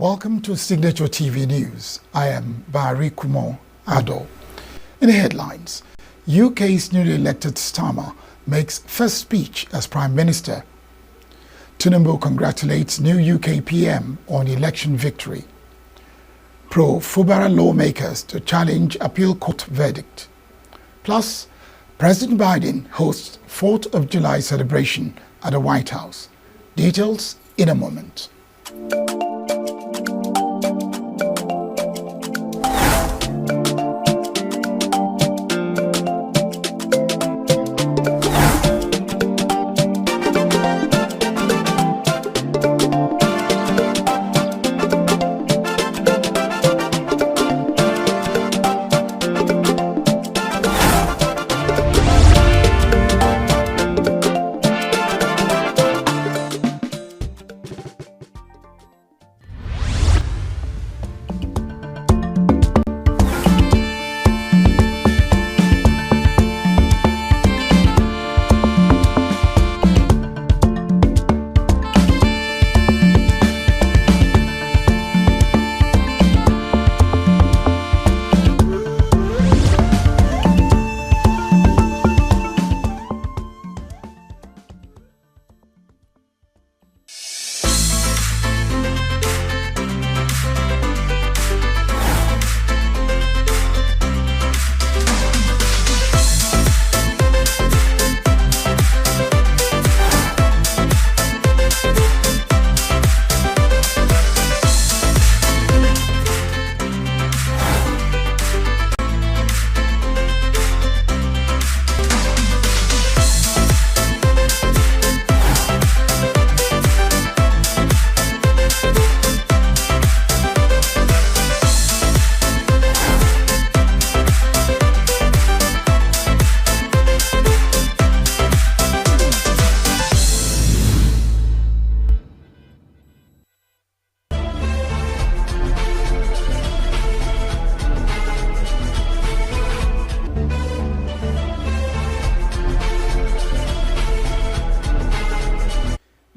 Welcome to Signature TV News. I am Barry Kumo Ado. In the headlines, UK's newly elected Starmer makes first speech as Prime Minister. Tinubu congratulates new UK PM on election victory. Pro-Fubara lawmakers to challenge appeal court verdict. Plus, President Biden hosts 4th of July celebration at the White House. Details in a moment.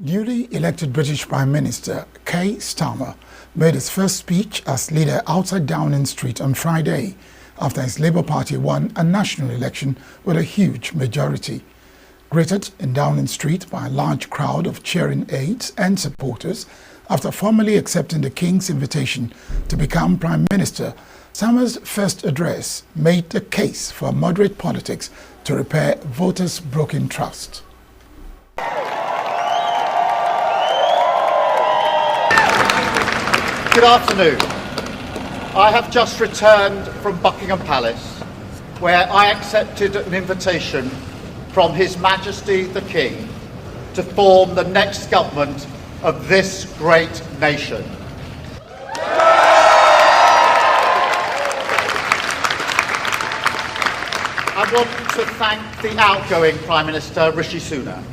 Newly elected British Prime Minister Keir Starmer made his first speech as leader outside Downing Street on Friday after his Labour Party won a national election with a huge majority. Greeted in Downing Street by a large crowd of cheering aides and supporters after formally accepting the King's invitation to become Prime Minister, Starmer's first address made the case for moderate politics to repair voters' broken trust. Good afternoon. I have just returned from Buckingham Palace, where I accepted an invitation from His Majesty the King to form the next government of this great nation. I want to thank the outgoing Prime Minister Rishi Sunak.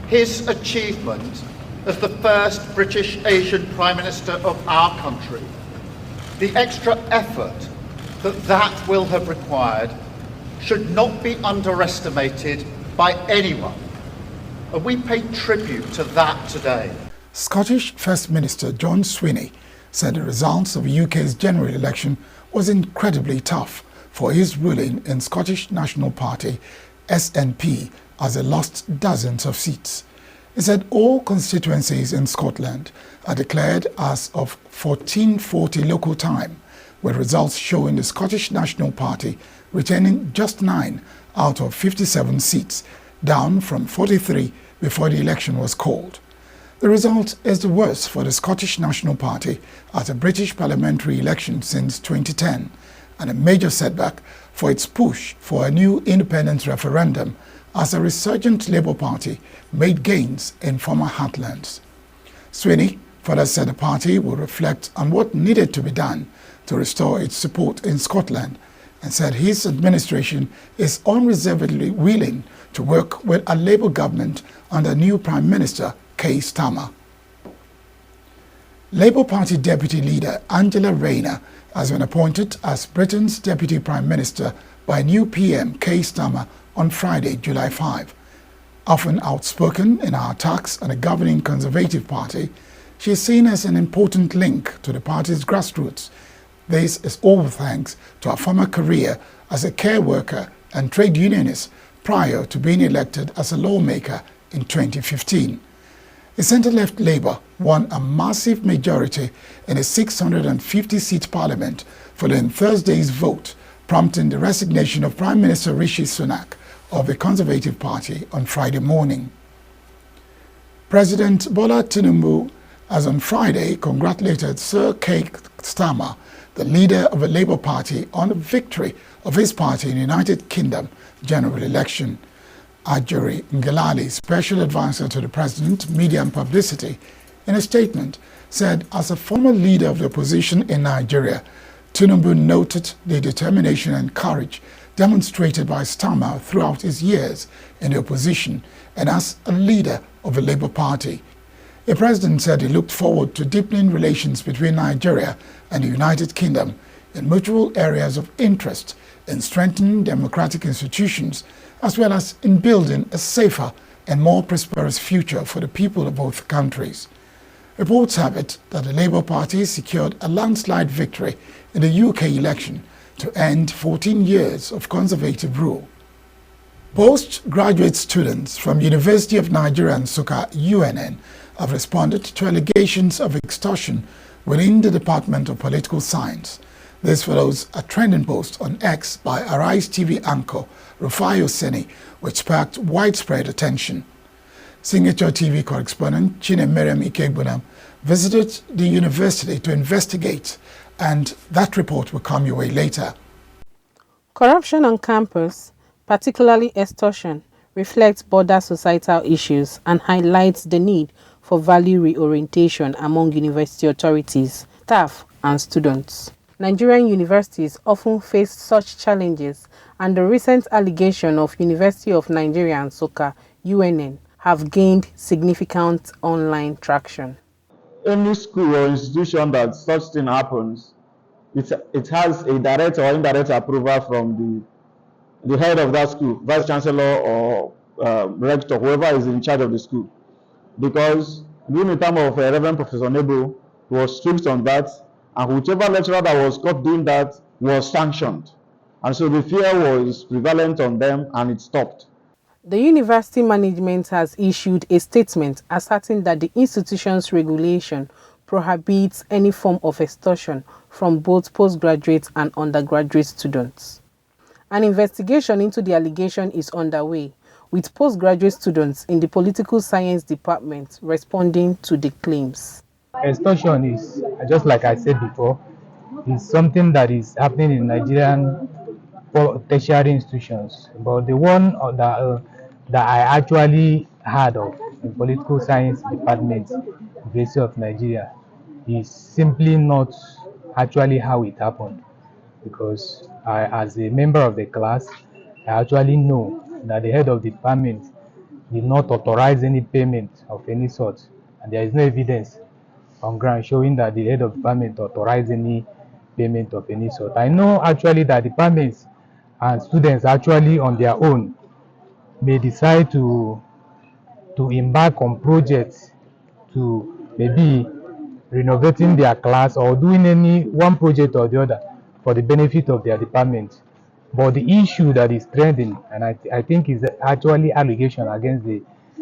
His achievement as the first British Asian Prime Minister of our country, the extra effort that will have required should not be underestimated by anyone, and we pay tribute to that today. Scottish First Minister John Swinney said the results of the UK's general election was incredibly tough for his ruling in Scottish National Party SNP as they lost dozens of seats. He said all constituencies in Scotland are declared as of 1440 local time, with results showing the Scottish National Party retaining just 9 out of 57 seats, down from 43 before the election was called. The result is the worst for the Scottish National Party at a British parliamentary election since 2010, and a major setback for its push for a new independence referendum as a resurgent Labour Party made gains in former heartlands. Swinney further said the party will reflect on what needed to be done to restore its support in Scotland, and said his administration is unreservedly willing to work with a Labour government under new Prime Minister Keir Starmer. Labour Party Deputy Leader Angela Rayner has been appointed as Britain's Deputy Prime Minister by new PM Keir Starmer on Friday, July 5. Often outspoken in her attacks on the governing Conservative Party, She is seen as an important link to the party's grassroots. This is all thanks to her former career as a care worker and trade unionist prior to being elected as a lawmaker in 2015. The centre-left Labour won a massive majority in a 650-seat parliament following Thursday's vote, prompting the resignation of Prime Minister Rishi Sunak of the Conservative Party on Friday morning. President Bola Tinubu has on Friday congratulated Sir Keir Starmer, the leader of the Labour Party, on the victory of his party in the United Kingdom general election. Ajuri Ngelale, special advisor to the president, media and publicity, in a statement said, as a former leader of the opposition in Nigeria, Tinubu noted the determination and courage demonstrated by Starmer throughout his years in the opposition and as a leader of the Labour Party. The president said he looked forward to deepening relations between Nigeria and the United Kingdom in mutual areas of interest, in strengthening democratic institutions, as well as in building a safer and more prosperous future for the people of both countries. Reports have it that the Labour Party secured a landslide victory in the UK election to end 14 years of Conservative rule. Postgraduate students from University of Nigeria Nsukka UNN have responded to allegations of extortion within the Department of Political Science. This follows a trending post on X by Arise TV anchor Rufai Oseni, which sparked widespread attention. Signature TV correspondent Chinemere Ikegbunam visited the university to investigate, and that report will come your way later. Corruption on campus, particularly extortion, reflects broader societal issues and highlights the need for value reorientation among university authorities, staff, and students. Nigerian universities often face such challenges, and the recent allegation of University of Nigeria Nsukka UNN have gained significant online traction. Any school or institution that such thing happens, it has a direct or indirect approval from the head of that school, vice chancellor or rector, whoever is in charge of the school. Because during the time of Reverend Professor Nebo, he was strict on that, and whichever lecturer that was caught doing that was sanctioned. And so the fear was prevalent on them, and it stopped. The university management has issued a statement asserting that the institution's regulation prohibits any form of extortion from both postgraduate and undergraduate students. An investigation into the allegation is underway, with postgraduate students in the political science department responding to the claims. Extortion is, just like I said before, is something that is happening in Nigerian tertiary institutions. But the one that I actually heard of in political science department, University of Nigeria, is simply not actually how it happened. Because I, as a member of the class, I actually know that the head of the department did not authorize any payment of any sort, and there is no evidence on ground showing that the head of the department authorized any payment of any sort. I know actually that departments and students actually on their own may decide to embark on projects to maybe renovating their class or doing any one project or the other for the benefit of their department. But the issue that is trending, and I think is actually allegation against the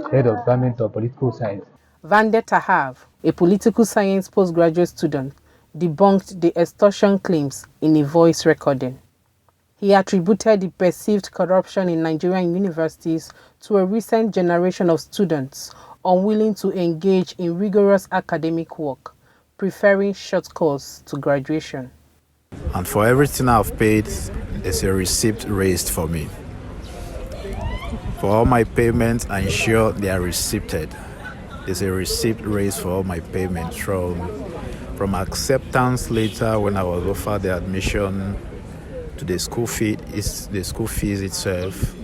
head of Department of Political Science. Vande Tahav, a political science postgraduate student, debunked the extortion claims in a voice recording. He attributed the perceived corruption in Nigerian universities to a recent generation of students unwilling to engage in rigorous academic work, preferring shortcuts to graduation. And for everything I've paid, there's a receipt raised for me. For all my payments, I ensure they are receipted. There's a receipt raised for all my payments from acceptance later when I was offered the admission to the school fees itself,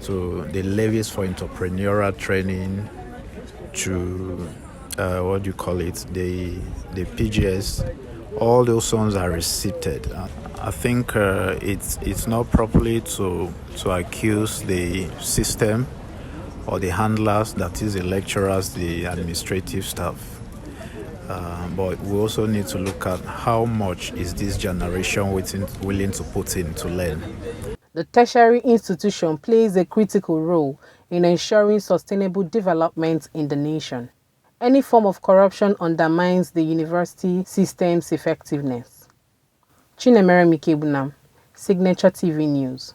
to the levies for entrepreneurial training, to the PGS. All those ones are receipted. I think it's not properly to accuse the system or the handlers, that is the lecturers, the administrative staff. But we also need to look at how much is this generation willing to put in to learn. The tertiary institution plays a critical role in ensuring sustainable development in the nation. Any form of corruption undermines the university system's effectiveness. Chinemere Mikebunam, Signature TV News.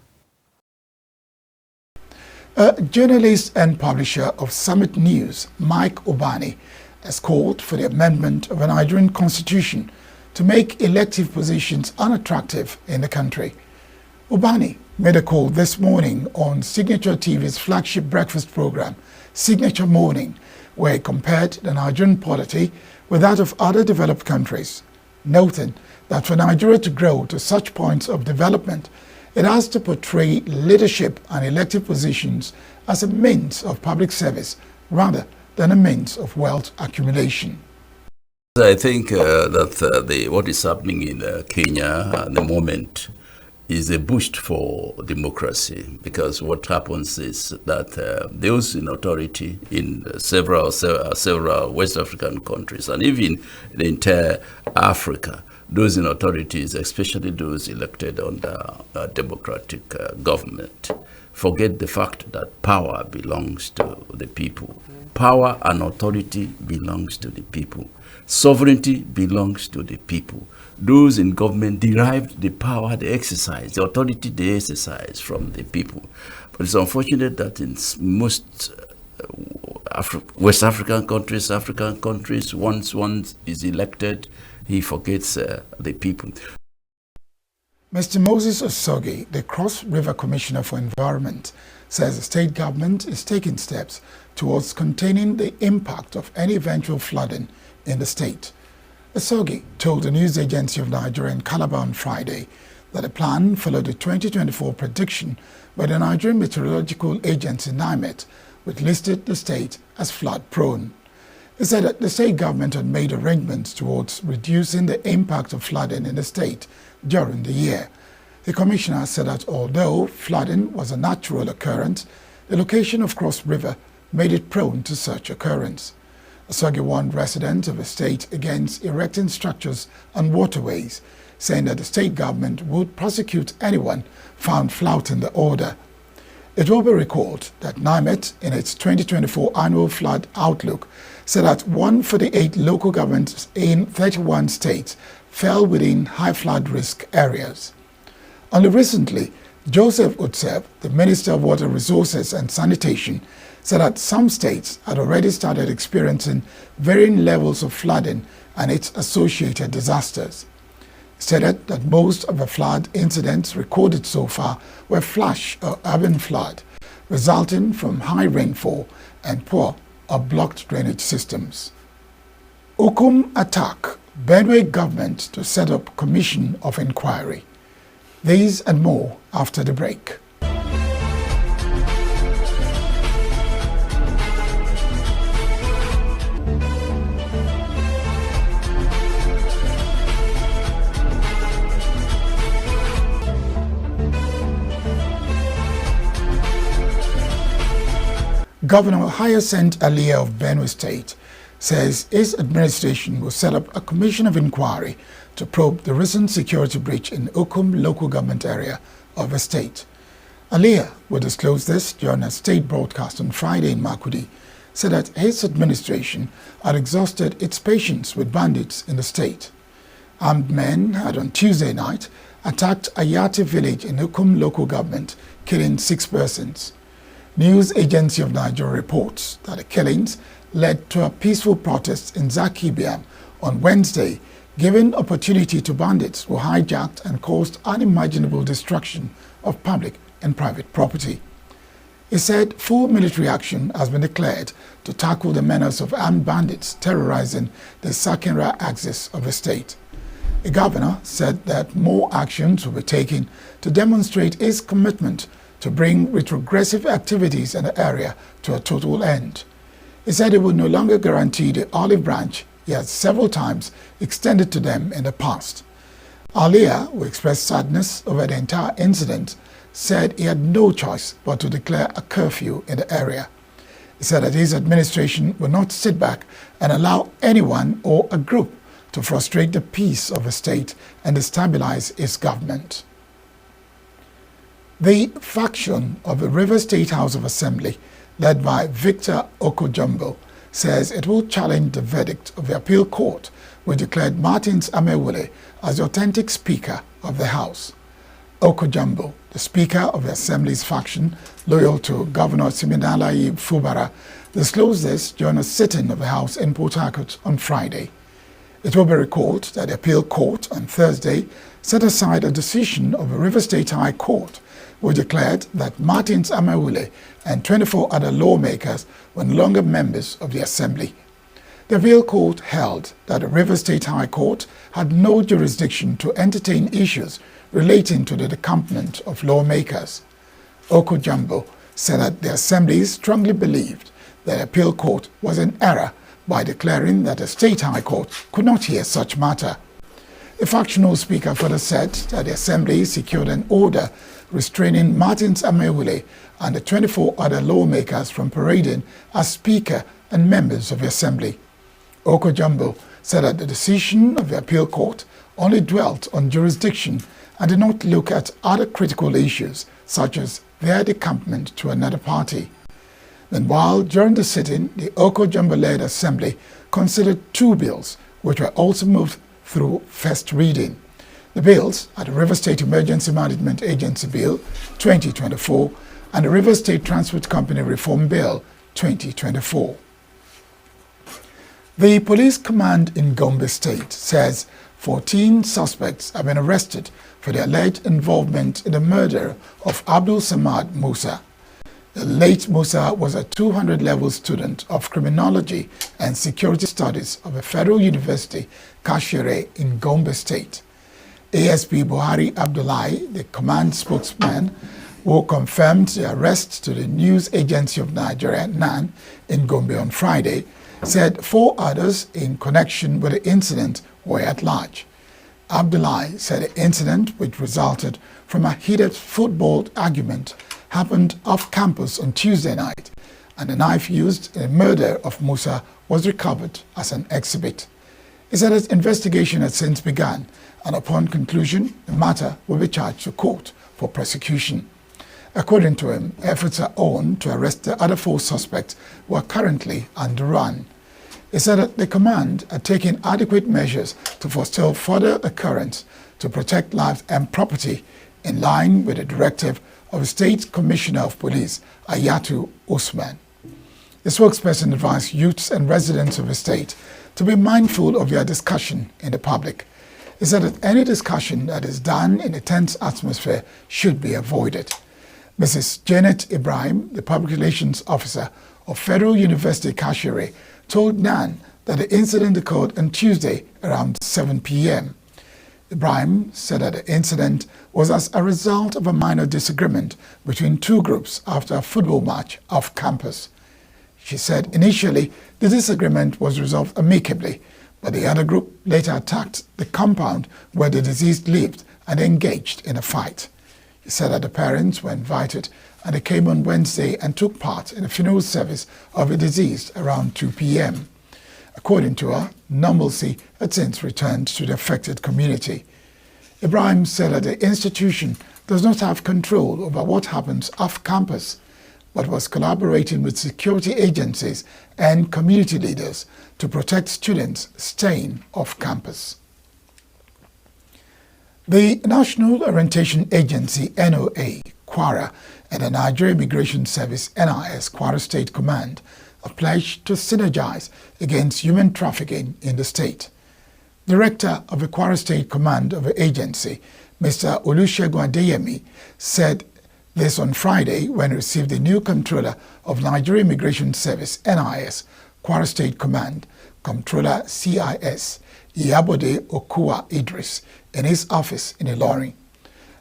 A journalist and publisher of Summit News, Mike Obani, has called for the amendment of the Nigerian constitution to make elective positions unattractive in the country. Obani made a call this morning on Signature TV's flagship breakfast program, Signature Morning, where he compared the Nigerian polity with that of other developed countries, noting that for Nigeria to grow to such points of development, it has to portray leadership and elective positions as a means of public service rather than a means of wealth accumulation. I think that what is happening in Kenya at the moment is a boost for democracy, because what happens is that those in authority in several West African countries, and even the entire Africa, those in authorities, especially those elected under democratic government, forget the fact that power belongs to the people. Power and authority belongs to the people. Sovereignty belongs to the people. Those in government derived the power they exercise, the authority they exercise from the people. But it's unfortunate that in most West African countries, once one is elected, he forgets the people. Mr. Moses Osogi, the Cross River Commissioner for Environment, says the state government is taking steps towards containing the impact of any eventual flooding in the state. Osogi told the news agency of Nigeria in Calabar on Friday that the plan followed the 2024 prediction by the Nigerian Meteorological Agency NIMET, which listed the state as flood-prone. He said that the state government had made arrangements towards reducing the impact of flooding in the state during the year. The commissioner said that although flooding was a natural occurrence, the location of Cross River made it prone to such occurrence. Osogi warned residents of the state against erecting structures on waterways, saying that the state government would prosecute anyone found flouting the order. It will be recalled that NIMET, in its 2024 annual flood outlook, said that 148 local governments in 31 states fell within high flood risk areas. Only recently, Joseph Utsev, the Minister of Water Resources and Sanitation, said that some states had already started experiencing varying levels of flooding and its associated disasters. He stated that most of the flood incidents recorded so far were flash or urban flood, resulting from high rainfall and poor or blocked drainage systems. Ukum attack Benue government to set up commission of inquiry. These and more after the break. Governor Hyacinth Alia of Benue State says his administration will set up a commission of inquiry to probe the recent security breach in Ukum local government area of the state. Alia will disclose this during a state broadcast on Friday in Makurdi, said that his administration had exhausted its patience with bandits in the state. Armed men had on Tuesday night attacked Ayati village in Ukum local government, killing 6 persons. News Agency of Nigeria reports that the killings led to a peaceful protest in Zakibiam on Wednesday, giving opportunity to bandits who hijacked and caused unimaginable destruction of public and private property. He said full military action has been declared to tackle the menace of armed bandits terrorizing the Sakinra axis of the state. The governor said that more actions will be taken to demonstrate his commitment to bring retrogressive activities in the area to a total end. He said he would no longer guarantee the olive branch he has several times extended to them in the past. Alia, who expressed sadness over the entire incident, said he had no choice but to declare a curfew in the area. He said that his administration will not sit back and allow anyone or a group to frustrate the peace of the state and destabilize its government. The faction of the Rivers State House of Assembly, led by Victor Okojumbo, says it will challenge the verdict of the appeal court, which declared Martins Amewule as the authentic Speaker of the House. Okojumbo, the Speaker of the Assembly's faction, loyal to Governor Siminalayi Fubara, disclosed this during a sitting of the House in Port Harcourt on Friday. It will be recalled that the appeal court on Thursday set aside a decision of the Rivers State High Court, which declared that Martins Amewule and 24 other lawmakers were no longer members of the Assembly. The appeal court held that the Rivers State High Court had no jurisdiction to entertain issues relating to the decampment of lawmakers. Okojumbo said that the Assembly strongly believed that the appeal court was in error by declaring that the State High Court could not hear such matter. The factional speaker further said that the Assembly secured an order restraining Martins Amewule and the 24 other lawmakers from parading as Speaker and members of the Assembly. Okojumbo said that the decision of the appeal court only dwelt on jurisdiction and did not look at other critical issues such as their decampment to another party. Meanwhile, during the sitting, the Okojumbo-led Assembly considered two bills which were also moved through first reading. The bills are the River State Emergency Management Agency Bill 2024 and the River State Transport Company Reform Bill 2024. The police command in Gombe State says 14 suspects have been arrested for their alleged involvement in the murder of Abdul Samad Musa. The late Musa was a 200-level student of criminology and security studies of the Federal University, Kashere in Gombe State. ASP Buhari Abdullahi, the command spokesman, who confirmed the arrest to the news agency of Nigeria, NAN, in Gombe on Friday, said 4 others in connection with the incident were at large. Abdullahi said the incident, which resulted from a heated football argument, happened off campus on Tuesday night, and the knife used in the murder of Musa was recovered as an exhibit. He said his investigation had since begun, and upon conclusion, the matter will be charged to court for prosecution. According to him, efforts are on to arrest the other 4 suspects who are currently on the run. He said that the command are taking adequate measures to forestall further occurrence to protect lives and property in line with the directive of the State Commissioner of Police, Ayatu Usman. The spokesperson advised youths and residents of the state to be mindful of their discussion in the public. He said that any discussion that is done in a tense atmosphere should be avoided. Mrs. Janet Ibrahim, the Public Relations Officer of Federal University Kashere, told NAN that the incident occurred on Tuesday around 7 p.m. Ibrahim said that the incident was as a result of a minor disagreement between 2 groups after a football match off campus. She said initially the disagreement was resolved amicably, but the other group later attacked the compound where the deceased lived and engaged in a fight. She said that the parents were invited and they came on Wednesday and took part in a funeral service of the deceased around 2 p.m. According to her, normalcy had since returned to the affected community. Ibrahim said that the institution does not have control over what happens off campus, but was collaborating with security agencies and community leaders to protect students staying off campus. The National Orientation Agency, NOA, Kwara, and the Nigeria Immigration Service, NIS, Kwara State Command, are pledged to synergize against human trafficking in the state. Director of the Kwara State Command of the agency, Mr. Olusegun Adeyemi, said this on Friday when he received the new controller of Nigeria Immigration Service, NIS, Kwara State Command, Comptroller CIS, Iyabode Okuwa Idris, in his office in Ilorin.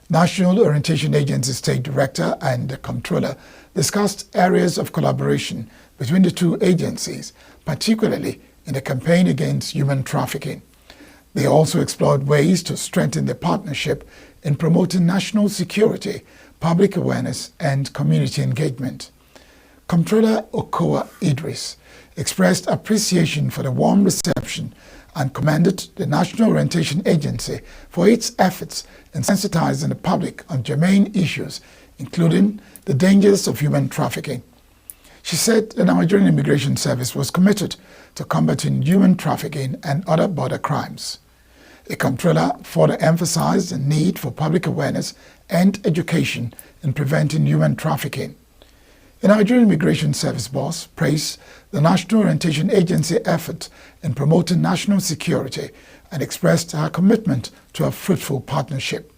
National Orientation Agency State Director and the Comptroller discussed areas of collaboration between the 2 agencies, particularly in the campaign against human trafficking. They also explored ways to strengthen the partnership in promoting national security, public awareness, and community engagement. Comptroller Okoa Idris expressed appreciation for the warm reception and commended the National Orientation Agency for its efforts in sensitizing the public on germane issues, including the dangers of human trafficking. She said the Nigerian Immigration Service was committed to combating human trafficking and other border crimes. The comptroller further emphasized the need for public awareness and education in preventing human trafficking. The Nigerian Immigration Service boss praised the National Orientation Agency effort in promoting national security and expressed her commitment to a fruitful partnership.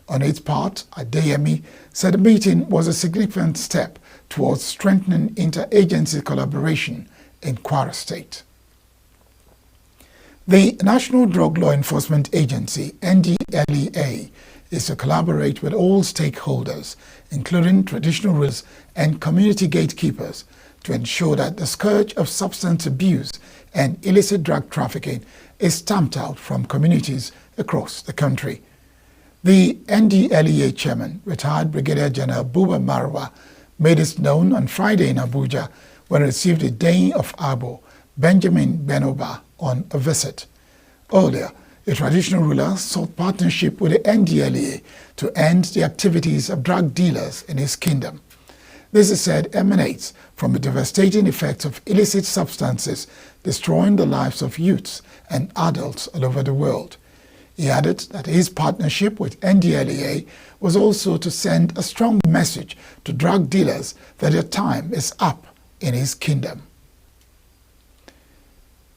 On its part, Adeyemi said the meeting was a significant step towards strengthening interagency collaboration in Kwara State. The National Drug Law Enforcement Agency, NDLEA, is to collaborate with all stakeholders, including traditional rulers and community gatekeepers, to ensure that the scourge of substance abuse and illicit drug trafficking is stamped out from communities across the country. The NDLEA chairman, retired Brigadier General Buba Marwa, made this known on Friday in Abuja when he received the Dean of Abo, Benjamin Benoba, on a visit. Earlier, the traditional ruler sought partnership with the NDLEA to end the activities of drug dealers in his kingdom. This, is said, emanates from the devastating effects of illicit substances destroying the lives of youths and adults all over the world. He added that his partnership with NDLEA was also to send a strong message to drug dealers that their time is up in his kingdom.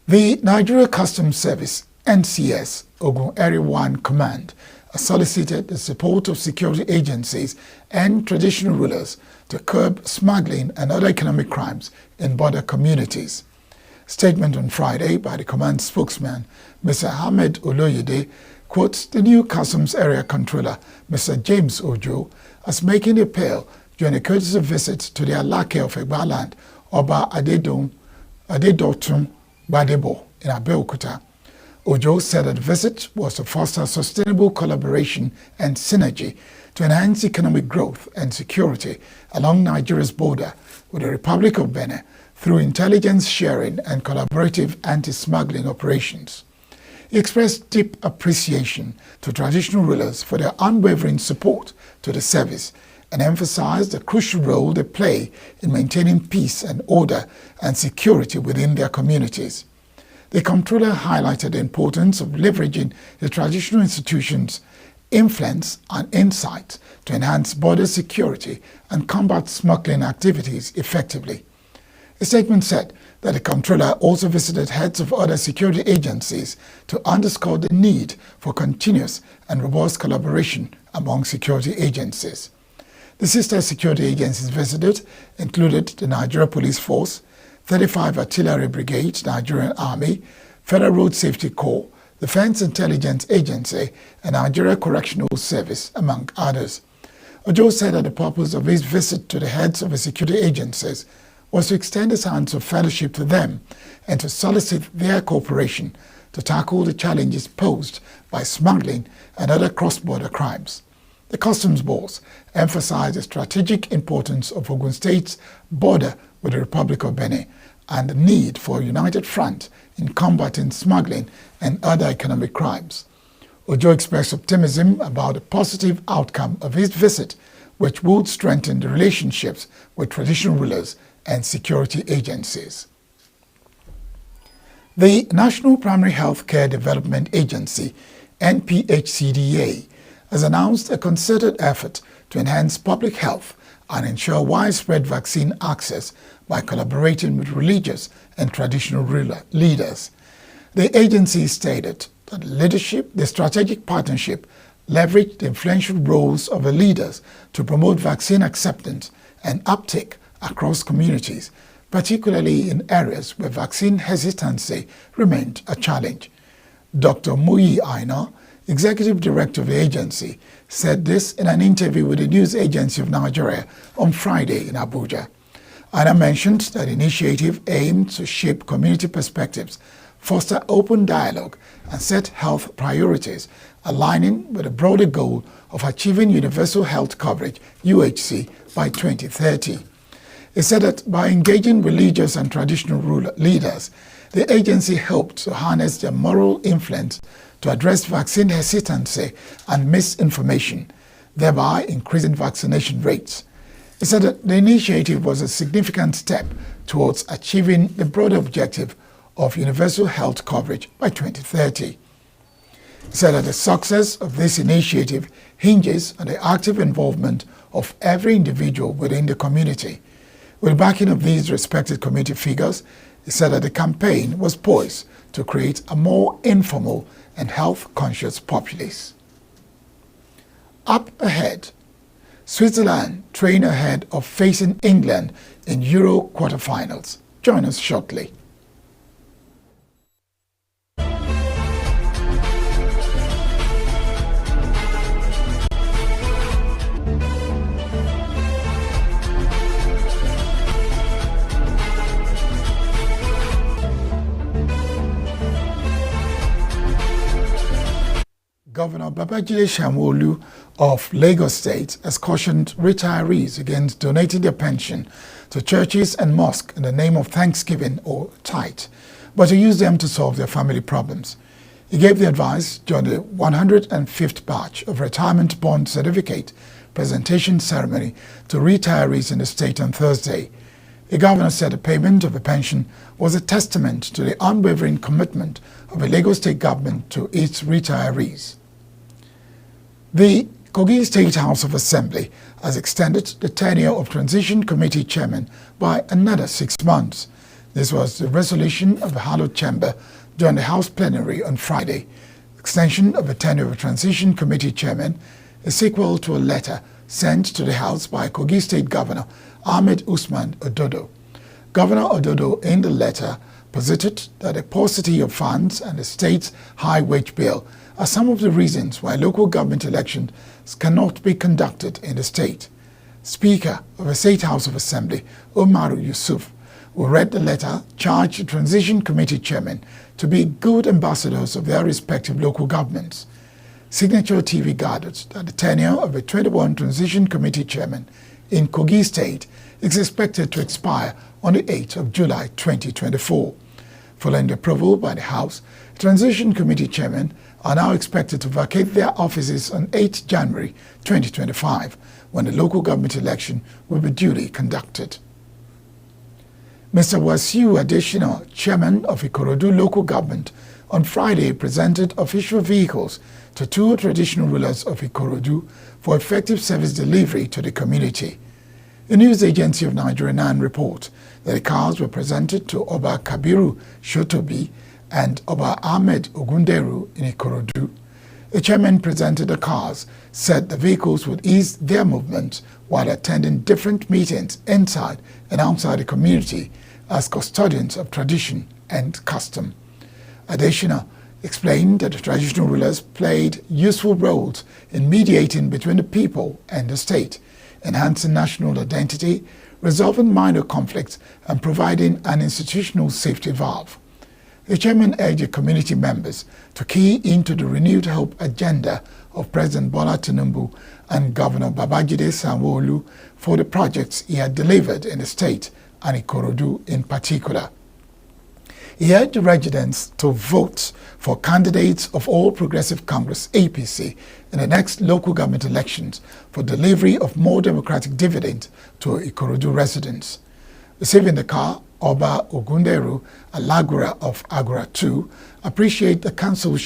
The Nigeria Customs Service, NCS, Ogun Area 1 Command, has solicited the support of security agencies and traditional rulers to curb smuggling and other economic crimes in border communities. A statement on Friday by the command spokesman, Mr. Ahmed Oloyede, quotes the new Customs Area Controller, Mr. James Ojo, as making the appeal during a courtesy visit to the Alake of Egbaland, Oba Adedotun Badebo in Abeokuta. Ojo said that the visit was to foster sustainable collaboration and synergy to enhance economic growth and security along Nigeria's border with the Republic of Benin through intelligence sharing and collaborative anti-smuggling operations. He expressed deep appreciation to traditional rulers for their unwavering support to the service and emphasized the crucial role they play in maintaining peace and order and security within their communities. The comptroller highlighted the importance of leveraging the traditional institutions' influence and insight to enhance border security and combat smuggling activities effectively. The statement said that the comptroller also visited heads of other security agencies to underscore the need for continuous and robust collaboration among security agencies. The sister security agencies visited included the Nigeria Police Force, 35 Artillery Brigade, Nigerian Army, Federal Road Safety Corps, Defense Intelligence Agency, and Nigeria Correctional Service, among others. Ojo said that the purpose of his visit to the heads of the security agencies was to extend his hands of fellowship to them and to solicit their cooperation to tackle the challenges posed by smuggling and other cross-border crimes. The customs boss emphasized the strategic importance of Ogun State's border with the Republic of Benin and the need for a united front in combating smuggling and other economic crimes. Ojo expressed optimism about the positive outcome of his visit, which would strengthen the relationships with traditional rulers and security agencies. The National Primary Health Care Development Agency, NPHCDA, has announced a concerted effort to enhance public health and ensure widespread vaccine access by collaborating with religious and traditional leaders. The agency stated that the strategic partnership leveraged the influential roles of the leaders to promote vaccine acceptance and uptake across communities, particularly in areas where vaccine hesitancy remained a challenge. Dr. Muyi Aina, Executive Director of the agency, said this in an interview with the News Agency of Nigeria on Friday in Abuja. Aina mentioned that the initiative aimed to shape community perspectives, foster open dialogue, and set health priorities, aligning with the broader goal of achieving universal health coverage, UHC, by 2030. He said that by engaging religious and traditional leaders, the agency hoped to harness their moral influence to address vaccine hesitancy and misinformation, thereby increasing vaccination rates. He said that the initiative was a significant step towards achieving the broader objective of universal health coverage by 2030. He said that the success of this initiative hinges on the active involvement of every individual within the community. With the backing of these respected community figures, he said that the campaign was poised to create a more informal and health-conscious populace. Up ahead, Switzerland train ahead of facing England in Euro quarterfinals. Join us shortly. Governor Babajide Sanwo-Olu of Lagos State has cautioned retirees against donating their pension to churches and mosques in the name of Thanksgiving or tithe, but to use them to solve their family problems. He gave the advice during the 105th batch of retirement bond certificate presentation ceremony to retirees in the state on Thursday. The governor said the payment of a pension was a testament to the unwavering commitment of the Lagos State government to its retirees. The Kogi State House of Assembly has extended the tenure of Transition Committee Chairman by another 6 months. This was the resolution of the Hallowed Chamber during the House plenary on Friday. Extension of the tenure of a Transition Committee Chairman is sequel to a letter sent to the House by Kogi State Governor Ahmed Usman Ododo. Governor Ododo in the letter posited that the paucity of funds and the state's high wage bill are some of the reasons why local government elections cannot be conducted in the state. Speaker of the State House of Assembly, Umaru Yusuf, who read the letter, charged the Transition Committee Chairmen to be good ambassadors of their respective local governments. Signature TV gathered that the tenure of the 21 Transition Committee Chairmen in Kogi State is expected to expire on the 8th of July 2024. Following the approval by the House, Transition Committee Chairmen are now expected to vacate their offices on 8 January 2025, when the local government election will be duly conducted. Mr. Wasiu Adesina, Chairman of Ikorodu Local Government, on Friday presented official vehicles to 2 traditional rulers of Ikorodu for effective service delivery to the community. The news agency of Nigeria 9 report that the cars were presented to Oba Kabiru Shotobi and Oba Ahmed Ogunderu in Ikorodu. The chairman presented the cars, said the vehicles would ease their movement while attending different meetings inside and outside the community as custodians of tradition and custom. Adesina explained that the traditional rulers played useful roles in mediating between the people and the state, enhancing national identity, resolving minor conflicts, and providing an institutional safety valve. The chairman urged the community members to key into the renewed hope agenda of President Bola Tinubu and Governor Babajide Sanwo-Olu for the projects he had delivered in the state and Ikorodu in particular. He urged the residents to vote for candidates of All Progressive Congress (APC) in the next local government elections for delivery of more democratic dividends to Ikorodu residents. Receiving the car, Oba Ogunderu Alagura of Agura 2 appreciated the council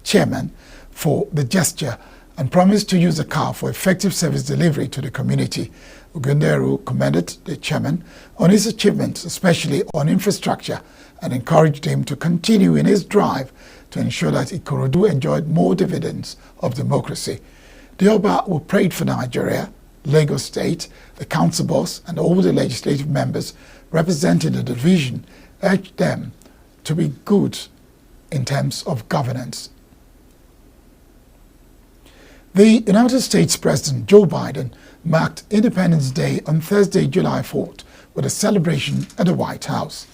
chairman for the gesture and promised to use the car for effective service delivery to the community. Ogunderu commended the chairman on his achievements, especially on infrastructure, and encouraged him to continue in his drive to ensure that Ikorodu enjoyed more dividends of democracy. The Oba, who prayed for Nigeria, Lagos State, the council boss, and all the legislative members representing the division, urged them to be good in terms of governance. The United States President Joe Biden marked Independence Day on Thursday, July 4th, with a celebration at the White House.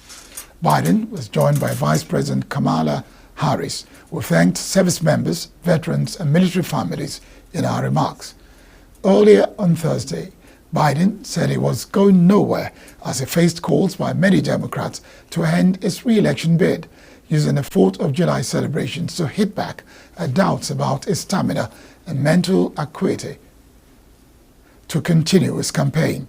Biden was joined by Vice President Kamala Harris, who thanked service members, veterans, and military families in our remarks. Earlier on Thursday, Biden said he was going nowhere as he faced calls by many Democrats to end his re-election bid, using the 4th of July celebrations to hit back at doubts about his stamina and mental acuity to continue his campaign.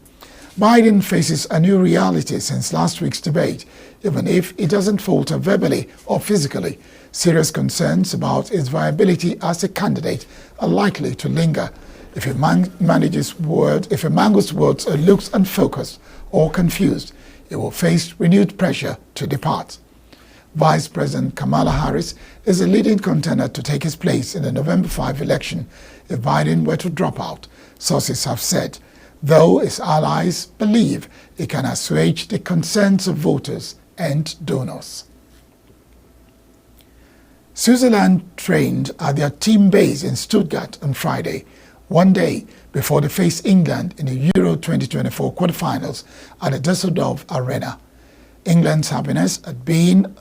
Biden faces a new reality since last week's debate. Even if he doesn't falter verbally or physically, serious concerns about his viability as a candidate are likely to linger. If he mangles words or looks unfocused or confused, he will face renewed pressure to depart. Vice President Kamala Harris is a leading contender to take his place in the November 5 election if Biden were to drop out, sources have said, though his allies believe he can assuage the concerns of voters and donors. Switzerland trained at their team base in Stuttgart on Friday, one day before they face England in the Euro 2024 quarterfinals at the Düsseldorf Arena. England's happiness at being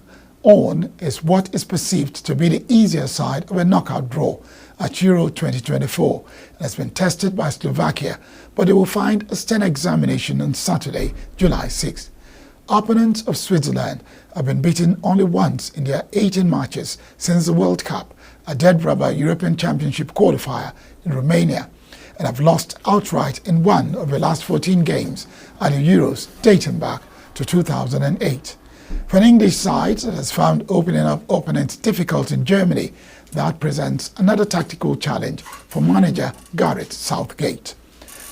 on is what is perceived to be the easier side of a knockout draw at Euro 2024 and has been tested by Slovakia, but they will find a stern examination on Saturday, July 6. Opponents of Switzerland have been beaten only once in their 18 matches since the World Cup, a dead-rubber European Championship qualifier in Romania, and have lost outright in one of the last 14 games at the Euros dating back to 2008. For an English side that has found opening up opponents difficult in Germany, that presents another tactical challenge for manager Gareth Southgate.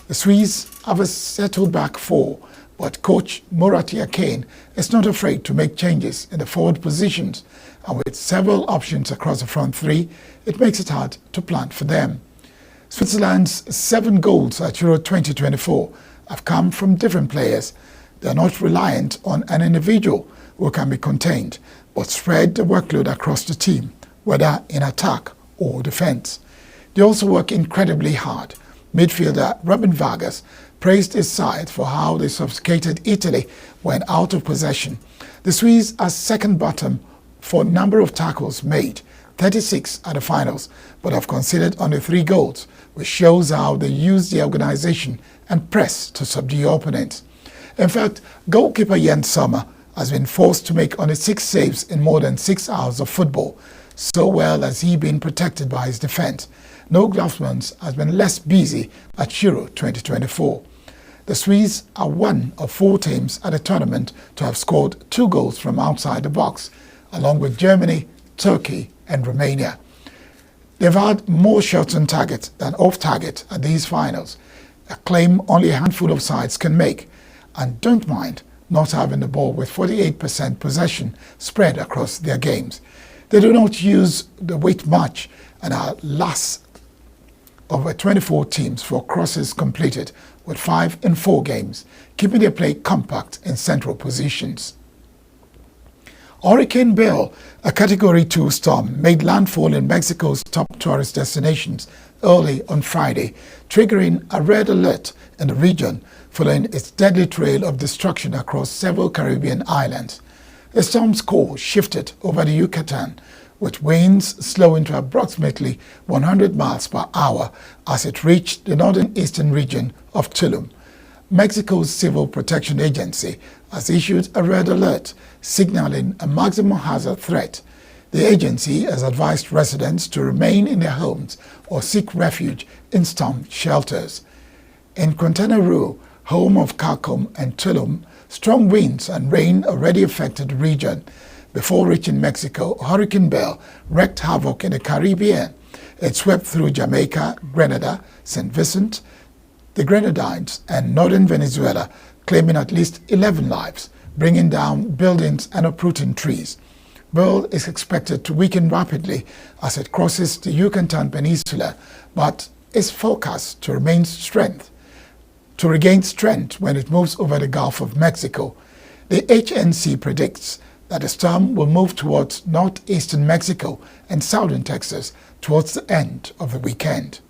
The Swedes have a settled back four, but coach Murat Yakin is not afraid to make changes in the forward positions, and with several options across the front three, it makes it hard to plan for them. Switzerland's 7 goals at Euro 2024 have come from different players. They are not reliant on an individual who can be contained, but spread the workload across the team, whether in attack or defense. They also work incredibly hard. Midfielder Robin Vargas praised his side for how they suffocated Italy when out of possession. The Swedes are second bottom for number of tackles made, 36 at the finals, but have conceded only 3 goals, which shows how they use the organization and press to subdue opponents. In fact, goalkeeper Jens Sommer has been forced to make only 6 saves in more than 6 hours of football. So well has he been protected by his defense. No Glovesmans has been less busy at Euro 2024. The Swedes are one of 4 teams at the tournament to have scored 2 goals from outside the box, along with Germany, Turkey and Romania. They've had more shots on target than off target at these finals, a claim only a handful of sides can make, and don't mind not having the ball with 48% possession spread across their games. They do not use the weight much and are last of 24 teams for crosses completed, with 5 in 4 games, keeping their play compact in central positions. Hurricane Bill, a Category 2 storm, made landfall in Mexico's top tourist destinations early on Friday, triggering a red alert in the region following its deadly trail of destruction across several Caribbean islands. The storm's course shifted over the Yucatan, with winds slowing to approximately 100 miles per hour as it reached the northern-eastern region of Tulum. Mexico's Civil Protection Agency has issued a red alert, signaling a maximum hazard threat. The agency has advised residents to remain in their homes or seek refuge in storm shelters. In Quintana Roo, home of Carcom and Tulum, strong winds and rain already affected the region. Before reaching Mexico, Hurricane Bill wreaked havoc in the Caribbean. It swept through Jamaica, Grenada, St. Vincent, the Grenadines, and northern Venezuela, claiming at least 11 lives, bringing down buildings and uprooting trees. Bill is expected to weaken rapidly as it crosses the Yucatan Peninsula, but is forecast to regain strength when it moves over the Gulf of Mexico. The HNC predicts that the storm will move towards northeastern Mexico and southern Texas towards the end of the weekend.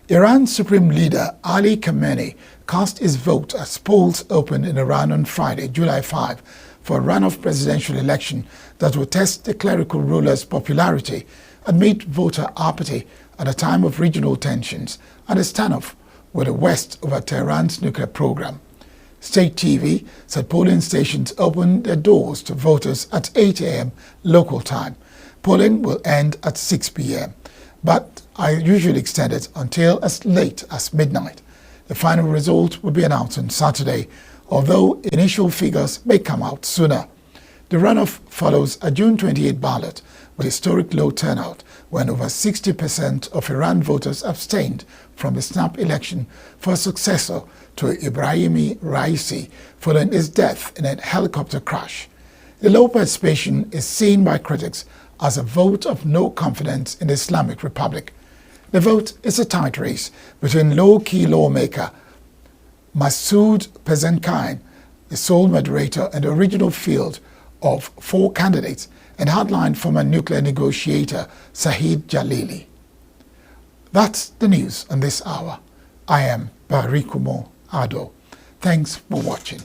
Iran's Supreme Leader Ali Khamenei cast his vote as polls opened in Iran on Friday, July 5, for a runoff presidential election that will test the clerical ruler's popularity amid voter apathy at a time of regional tensions and a standoff with the West over Tehran's nuclear program. State TV said polling stations opened their doors to voters at 8 a.m. local time. Polling will end at 6 p.m., but I usually extend it until as late as midnight. The final result will be announced on Saturday, although initial figures may come out sooner. The runoff follows a June 28 ballot with historic low turnout when over 60% of Iran voters abstained from the snap election for a successor to Ibrahim Raisi following his death in a helicopter crash. The low participation is seen by critics as a vote of no confidence in the Islamic Republic. The vote is a tight race between low-key lawmaker Masoud Pezeshkian, the sole moderator and original field of 4 candidates, and hardline former nuclear negotiator Saeed Jalili. That's the news on this hour. I am Barikumo Ado. Thanks for watching.